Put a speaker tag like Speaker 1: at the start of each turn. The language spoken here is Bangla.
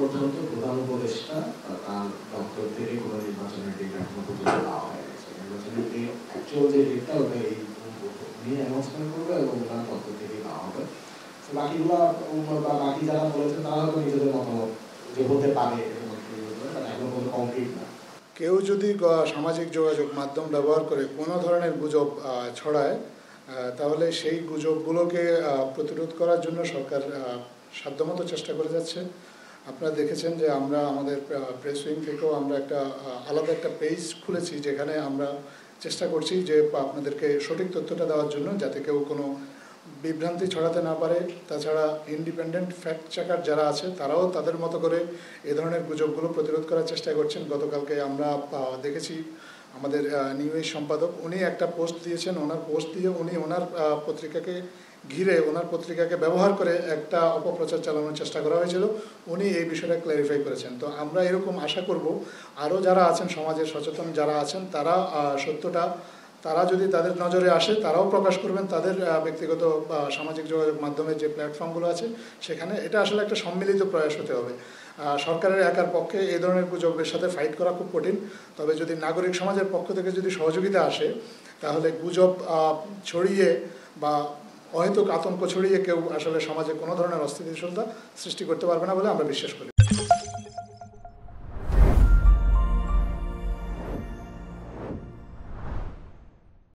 Speaker 1: পর্যন্ত প্রধান উপদেষ্টা তার দপ্তর থেকে কোনো নির্বাচনের ডেট এখনো পর্যন্ত দেওয়া হয়নি। নির্বাচনের অ্যাকচুয়াল যে ডেটটা ওটা এই নিয়ে অ্যানাউন্সমেন্ট করবে এবং ওনার দপ্তর থেকে দেওয়া হবে। বাকিগুলো বা বাকি যারা বলেছেন তারা হয়তো নিজেদের মতামত যে হতে পারে এখনো কোনো কমপ্লিট না।
Speaker 2: কেউ যদি সামাজিক যোগাযোগ মাধ্যম ব্যবহার করে কোনো ধরনের গুজব ছড়ায় তাহলে সেই গুজবগুলোকে প্রতিরোধ করার জন্য সরকার সাধ্যমতো চেষ্টা করে যাচ্ছে। আপনারা দেখেছেন যে আমরা আমাদের প্রেস উইং থেকেও আমরা আলাদা একটা পেজ খুলেছি যেখানে আমরা চেষ্টা করছি যে আপনাদেরকে সঠিক তথ্যটা দেওয়ার জন্য, যাতে কেউ কোনো বিভ্রান্তি ছড়াতে না পারে। তাছাড়া ইন্ডিপেন্ডেন্ট ফ্যাক্ট চেকার যারা আছে তারাও তাদের মতো করে এ ধরনের গুজবগুলো প্রতিরোধ করার চেষ্টা করছেন। গতকালকে আমরা দেখেছি আমাদের নিউজ সম্পাদক উনি একটা পোস্ট দিয়েছেন, ওনার পোস্ট দিয়ে উনি ওনার পত্রিকাকে ঘিরে ওনার পত্রিকাকে ব্যবহার করে একটা অপপ্রচার চালানোর চেষ্টা করা হয়েছিল। উনি এই বিষয়টা ক্ল্যারিফাই করেছেন। তো আমরা এরকম আশা করব আরও যারা আছেন সমাজের সচেতন যারা আছেন তারা সত্যটা তারা যদি তাদের নজরে আসে তারাও প্রকাশ করবেন তাদের ব্যক্তিগত সামাজিক যোগাযোগ মাধ্যমের যে প্ল্যাটফর্মগুলো আছে সেখানে। এটা আসলে একটা সম্মিলিত প্রয়াস হতে হবে। সরকারের একার পক্ষে এই ধরনের গুজবের সাথে ফাইট করা খুব কঠিন। তবে যদি নাগরিক সমাজের পক্ষ থেকে যদি সহযোগিতা আসে তাহলে গুজব ছড়িয়ে বা অহেতুক আতঙ্ক ছড়িয়ে কেউ আসলে সমাজে কোনো ধরনের অস্থিতিশীলতা সৃষ্টি করতে পারবে না বলে আমরা বিশ্বাস করি।